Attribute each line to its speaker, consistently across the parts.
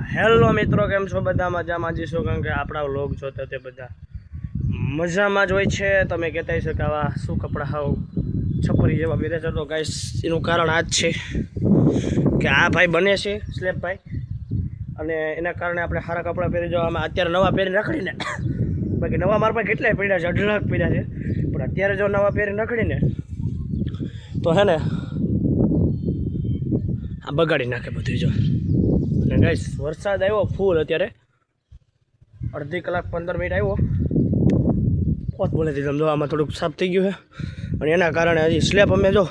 Speaker 1: Hello મિત્રો, કેમ છો? બધા મજામાં જઈશું, કારણ કે આપણા વ્લોગ જોતા તે બધા મજામાં જ હોય છે. તમે કહેતા હશો કે આવા શું કપડાં હાવ છપરી જેવા પહેરે છે, તો ગાઈસ એનું કારણ આ જ છે કે આ ભાઈ બને છે સ્લેબ ભાઈ, અને એના કારણે આપણે સારા કપડાં પહેરી જવા. આમાં અત્યારે નવા પહેરીને રખડીને, બાકી નવા મારા પાસે કેટલાય પડ્યા છે, 18 લાખ પડ્યા છે, પણ અત્યારે જો નવા પહેરીને રખડીને તો હે ને આ બગાડી નાખે બધું. જો અને ગાઈસ વરસાદ આવ્યો ફૂલ, અત્યારે અડધી કલાક 15 મિનિટ આવ્યો, પોત બોલેથી તમે જો આમાં થોડુંક સાફ થઈ ગયું છે. અને એના કારણે હજી સ્લેબ અમે જો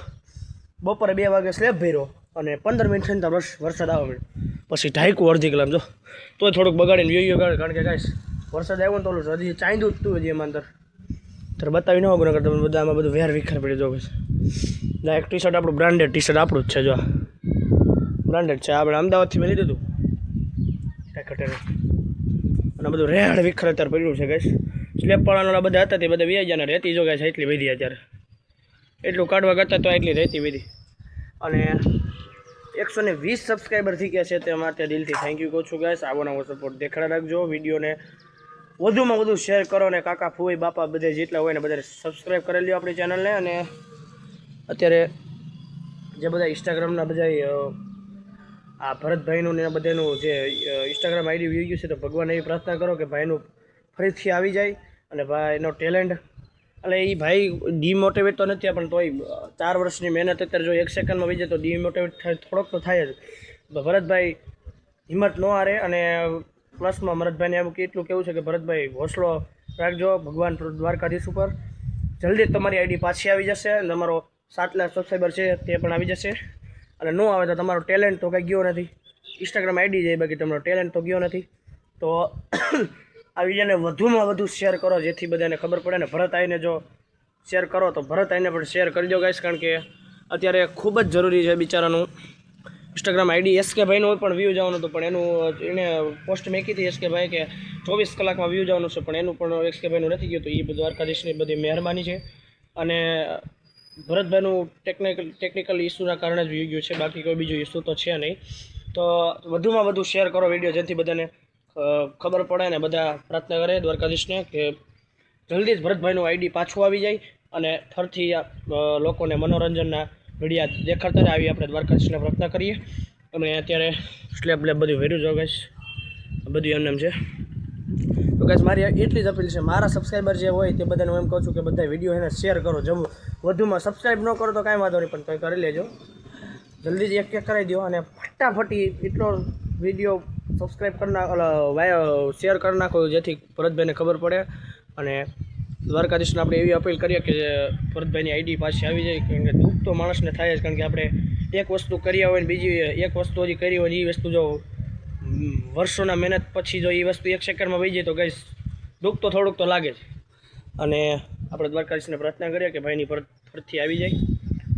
Speaker 1: બપોરે 2 વાગે સ્લેબ ભર્યો અને 15 મિનિટ થઈને વરસાદ આવવા મળ્યો, પછી ઢાંક્યું અડધી કલાક જો, તોય થોડુંક બગાડીને વ્યૂ કારણ કે ગાઈસ વરસાદ આવ્યો ને તો હજી ચાંદ્યું જ તું હજી એમાં અંદર ત્યારે બતાવી ન હોગું, તમે બધા આમાં બધું વેર વિખર પડી જો. ના એક ટી શર્ટ આપણું બ્રાન્ડેડ ટી શર્ટ આપણું જ છે, જો બ્રાન્ડેડ છે, આપણે અમદાવાદથી મેં લીધું હતું અને બધું રેડ વિખર અત્યારે પડ્યું છે ગાઈસ. સ્લેબ પાળાના બધા હતા તે બધા વ્યાજ અને રેતી જો ગાઈસ એટલી વધી અત્યારે, એટલું કાઢવા કરતાં તો એટલી રેતી વધી. અને 120 સબસ્ક્રાઈબર થઈ ગયા છે, તે માટે દિલથી થેન્ક યુ કહું છું ગાઈસ. આવો નવો સપોર્ટ દેખાડા રાખજો, વિડીયોને વધુમાં વધુ શેર કરો, અને કાકા ફૂઈ બાપા બધા જેટલા હોય ને બધા સબસ્ક્રાઈબ કરી લ્યો આપણી ચેનલને. અને અત્યારે જે બધા ઇન્સ્ટાગ્રામના બધા આ ભરતભાઈનું ને બધાનું જે ઇન્સ્ટાગ્રામ આઈડી વ્યૂ ગયું છે, તો ભગવાન એવી પ્રાર્થના કરો કે ભાઈનું ફરીથી આવી જાય અને ભાઈનો ટેલેન્ટ, એટલે એ ભાઈ ડિમોટિવેટ તો નથી પણ તોય 4 વર્ષની મહેનત અત્યારે જો 1 સેકન્ડમાં વી જાય તો ડિમોટિવેટ થાય, થોડોક તો થાય જ. ભરતભાઈ હિંમત ન હારે. અને પ્લસમાં ભરતભાઈને એમ એટલું કેવું છે કે ભરતભાઈ હોસલો રાખજો, ભગવાન દ્વારકાધીશ ઉપર જલ્દી તમારી આઈડી પાછી આવી જશે, અને તમારો 7 લાખ સબસ્ક્રાઈબર છે તે પણ આવી જશે. અને ન આવે તો તમારો ટેલેન્ટ તો કંઈ ગયો નથી, ઇન્સ્ટાગ્રામ આઈડી જાય, બાકી તમારો ટેલેન્ટ તો ગયો નથી. તો આ વિડીયોને વધુમાં વધુ શેર કરો, જેથી બધાને ખબર પડે. ને ભરત આઈને જો શેર કરો તો ભરત આઈને પણ શેર કરી દો ગાઈસ, કારણ કે અત્યારે ખૂબ જ જરૂરી છે બિચારાનું ઇન્સ્ટાગ્રામ આઈડી. એસકે ભાઈનું પણ વ્યૂ જવાનું હતું, પણ એનું એને પોસ્ટ મેકી હતી એસકે ભાઈ કે 24 કલાકમાં વ્યૂ જવાનું છે, પણ એનું પણ એસકે ભાઈનું નથી ગયું. તો એ બધું દ્વારકાધીશની બધી મહેરબાની છે. અને ભરતભાઈનું ટેકનિકલ ઇસ્યુના કારણે જ વ્યૂ ગયું છે, બાકી કોઈ બીજું ઇસ્યુ તો છે નહીં. તો વધુમાં વધુ શેર કરો વિડીયો, જેથી બધાને ખબર પડે ને બધા પ્રાર્થના કરે દ્વારકાધીશને કે જલ્દી જ ભરતભાઈનું આઈડી પાછું આવી જાય અને ફરીથી લોકોને મનોરંજનના વિડીયા દેખાડતા રહે. આવી આપણે દ્વારકાધીશને પ્રાર્થના કરીએ. અને અત્યારે સ્લેબ બધું વેર્યું જો ગાઈસ, બધું એમ છે. તો ગાઈસ મારી એટલી જ અપીલ છે, મારા સબસ્ક્રાઈબર જે હોય તે બધાને હું એમ કહું છું કે બધા વિડીયો એને શેર કરો. જમ વધુમાં સબસ્ક્રાઈબ ન કરો તો કાંઈ વાંધો નહીં, પણ કંઈ કરી લેજો, જલ્દી જ એક કરાવી દો. અને ફટાફટી એટલો વિડીયો સબસ્ક્રાઈબ કરી શેર કરી નાખો, જેથી ભરતભાઈને ખબર પડે. અને દ્વારકાધીશને આપણે એવી અપીલ કરીએ કે ભરતભાઈની આઈડી પાછી આવી જાય, કારણ કે દુઃખ તો માણસને થાય જ, કારણ કે આપણે એક વસ્તુ કર્યા હોય ને બીજી એક વસ્તુ હજી કરી હોય ને એ વસ્તુ જો વર્ષોના મહેનત પછી જો એ વસ્તુ 1 સેકન્ડમાં વહી જાય તો ગાઈસ દુઃખ તો થોડુંક તો લાગે જ. અને આપણે દ્વારકાધીશને પ્રાર્થના કરીએ કે ભાઈની ફરતી આવી જાય,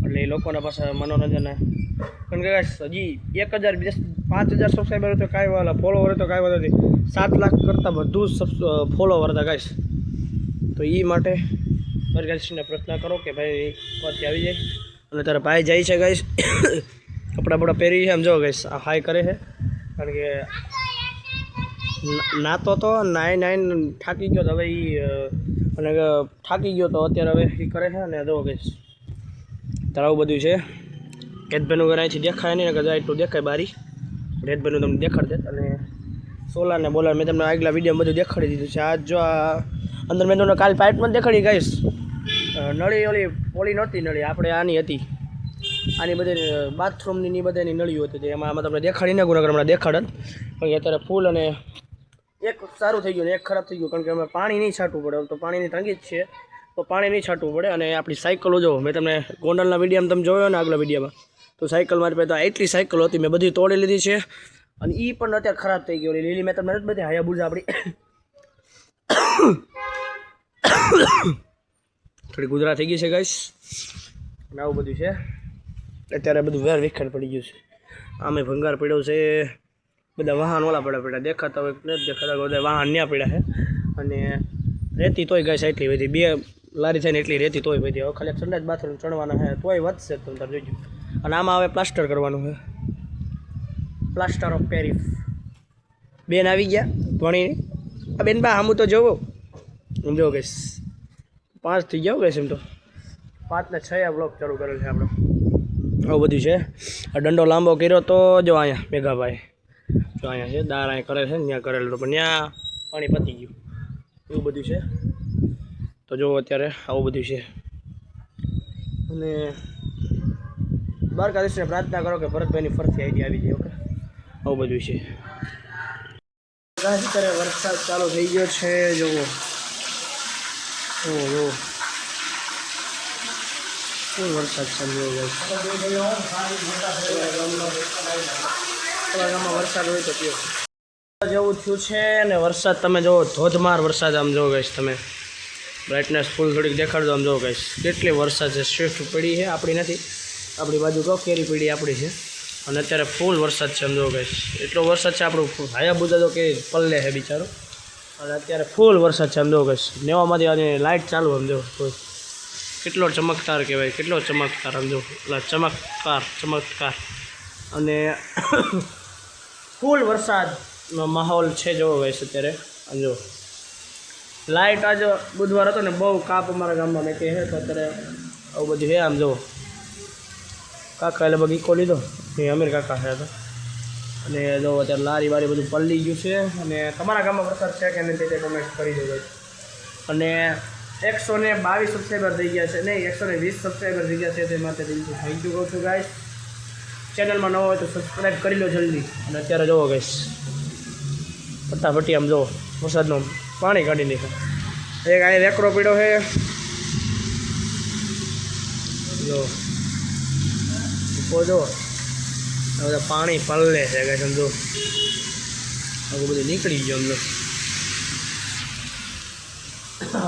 Speaker 1: એટલે એ લોકોના પાસે મનોરંજન. કારણ કે ગાઈસ હજી 1000 5000 સબસ્ક્રાઈબર તો કાંઈ વાળા ફોલોવર તો કાંઈ વાંધો નથી, 7 લાખ કરતાં વધુ ફોલોવર હતા ગાઈસ. તો એ માટે દ્વારકાધીશને પ્રાર્થના કરો કે ભાઈ ફરતી આવી જાય. અને તારા ભાઈ જાય છે ગાઈસ, કપડાં પહેરી છે, એમ જો ગાઈસ આ હાઈ કરે છે, કારણ કે નાતો તો નાઈ થાકી ગયો તો હવે એ, અને થાકી ગયો તો અત્યારે હવે એ કરે છે. અને જો ગાઈસ તારા આવું બધું છે. રેતભાઈનું ઘર અહીંથી દેખાય નહીં, કે એટલું દેખાય બારી, રેતભાઈનું તમને દેખાડી દે. અને સોલાર ને બોલાર મેં તમને આગલા વિડીયોમાં બધું દેખાડી દીધું છે. આજ જો આ અંદર મેં તમને કાલ પાઇપમાં દેખાડી ગાઈસ, નળી ઓલી નહોતી નળી, આપણે આની હતી, આની બધી બાથરૂમની બધાની નળીઓ હતી, એમાં તમને દેખાડી ને ગુનાગર હમણાં દેખાડત. કારણ કે અત્યારે ફૂલ અને એક સારું થઈ ગયું ને એક ખરાબ થઈ ગયું, કારણ કે અમે પાણી નહીં છાંટવું પડે, તો પાણીની તંગી જ છે, તો પાણી નહીં છાંટવું પડે. અને આપણી સાયકલો જો મેં તમને ગોંડલના વિડીયોમાં તમે જોયો ને આગલા વિડીયોમાં, તો સાયકલ મારી પાસે તો એટલી સાયકલો હતી, મેં બધી તોડી લીધી છે. અને એ પણ અત્યારે ખરાબ થઈ ગયો. લીલી મેં તમને નથી બધી હાયાબુઝા આપણી થોડી ગુજરાત થઈ ગઈ છે ગાઈસ. અને આવું બધું છે, અત્યારે બધું વેર વિખર પડી ગયું છે. આમે ભંગાર પડ્યો છે, બધા વાહન ઓલા પડ્યા દેખાતા હોય નથી દેખાતા, બધા વાહન ન્યા પડ્યા છે. અને રેતી તોય ગાઈસ એટલી બધી 2 લારી થઈને એટલી રેતી તોય બધી. હવે ખાલી સંડાસ બાથરૂમ ચડવાના છે, તોય વધશે તમે તાર જોઈજો. અને આમાં હવે પ્લાસ્ટર કરવાનું છે, પ્લાસ્ટર ઓફ પેરિસ. બેન આવી ગયા ભણીને. આ બેન બા હું તો જોવો સમજો ગઈશ 5 થઈ ગયા ગઈશ એમ તો 5 ને 6 બ્લોક ચાલુ કરેલ છે આપણો. આવું બધું છે. આ દંડો લાંબો કર્યો તો જો અહીંયા મેઘાભાઈ જો અહીંયા છે દાર અહીંયા કરે છે ને ત્યાં કરેલું પણ ત્યાં પાણી પતી ગયું એવું બધું છે. તો જો અત્યારે આવું બધું છે. અને દ્વારકાધીશને પ્રાર્થના કરો કે ભરતભાઈની ફરતી આઈડી આવી જાય. ઓકે આવું બધું છે. અત્યારે વરસાદ ચાલુ થઈ ગયો છે. જુઓ જો ફૂલ વરસાદ ચાલુ ગામમાં વરસાદ હોય તો પીઓ જેવું થયું છે. ને વરસાદ તમે જુઓ ધોધમાર વરસાદ આમ જો ગઈશ તમે બ્રાઇટનેસ ફૂલ થોડીક દેખાડજો આમ જો ગઈશ કેટલી વરસાદ છે. સ્વિફ્ટ પડી છે આપણી નથી આપણી બાજુ કહો કેરી પડી આપણી છે. અને અત્યારે ફૂલ વરસાદ છે સમજો ગઈશ એટલો વરસાદ છે આપણું હાયાબુજા તો કે પલ્લે છે બિચારો. અને અત્યારે ફૂલ વરસાદ છે સમજો ગઈશ નેવામાંથી અને લાઇટ ચાલુ સમજો કેટલો ચમકદાર કહેવાય કેટલો ચમકદાર સમજો ચમત્કાર અને ફૂલ વરસાદનો માહોલ છે જોવો ગઈશ અત્યારે. સમજો લાઇટ આજ બુધવાર હતો ને બહુ કાપ અમારા ગામમાં મેં કહે છે તો અત્યારે આવું બધું છે. આમ જુઓ કાકા એટલે બગી ઈકો લીધો એ અમીર કાકા છે તો. અને જો અત્યારે લારી બારી બધું પલળી ગયું છે. અને તમારા ગામમાં વરસાદ છે કે નહીં તે કમેન્ટ કરી દેજો. અને 122 સબસ્ક્રાઈબર થઈ ગયા છે નહીં 120 સબસ્ક્રાઈબર થઈ ગયા છે તે માટે દિલથી થેન્ક યુ કહું છું ગાઈસ. ચેનલમાં નવો હોય તો સબસ્ક્રાઈબ કરી લો જલ્દી. અને અત્યારે જોવો ગાઈસ ફટાફટી આમ જુઓ વરસાદનું પાણી કાઢી નાખે. એક અહીં રેકડો પીડ્યો છે જો જો બધા પાણી પલ્લે છે કે સમજો આવું બધું નીકળી ગયું સમજો.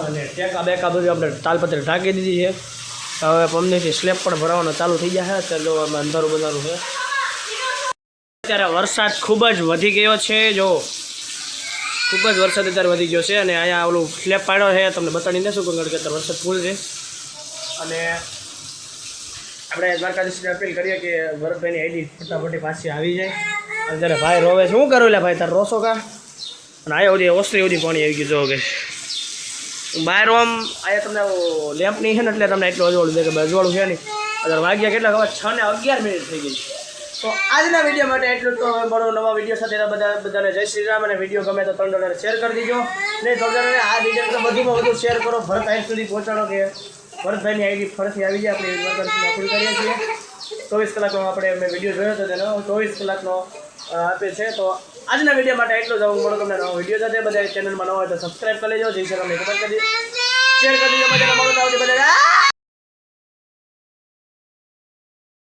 Speaker 1: અને ટેકા બેકા બધું આપણે તાલપત્રી ઢાંકી દીધી છે. હવે પમનીથી સ્લેબ પણ ભરવાનો ચાલુ થઈ ગયા છે. અત્યારે જો અંધારું બંધારું છે. અત્યારે વરસાદ ખૂબ જ વધી ગયો છે. જો ખૂબ જ વરસાદ અત્યારે વધી ગયો છે. અને અહીંયા ઓલું સ્લેબ પાડ્યો છે તમને બતાડી દેશું કે અત્યારે વરસાદ ફૂલ છે. અને આપણે દ્વારકાધીશને અપીલ કરીએ કે ભરતભાઈની આઈડી ફટાફટી પાછી આવી જાય. અને ત્યારે ભાઈ રોવે છે શું કરું એટલે ભાઈ તારે રોસો કા. અને આયા સુધી ઓસરી સુધી પાણી આવી ગયું જો કે બહાર આમ આયા તમને લેમ્પ નહીં છે ને એટલે તમને એટલું અજવાળું દે કે અજવાળું છે નહીં. અત્યારે વાગ્યા કેટલા ખબર 6 ને 11 મિનિટ થઈ ગઈ. તો આજના વિડીયો માટે એટલું તો મળો નવા વિડીયો સાથે બધાને જય શ્રી રામ. અને વિડીયો ગમે તો 3 ડોલર શેર કરી દીજો. નહીં 3 ડોલર આ વિડીયો વધુમાં વધુ શેર કરો. ભરત આઈડ સુધી પહોંચાડો કે ભરતભાઈની આઈડી ફરીથી આવી જાય. આપણે અપીલ કરીએ છીએ 24 કલાકનો આપણે મેં વિડીયો જોયો હતો તેનો 24 કલાકનો આપે છે. તો આજના વિડીયો માટે એટલું જ. મળો તમને નવો વિડીયો સાથે બધા ચેનલમાં નવો હોય તો સબસ્ક્રાઈબ કરી લેજો. જય શ્રી રામ કમેન્ટ કરી શેર કરી દીજો. મજાના મળો તો આવજો બધા.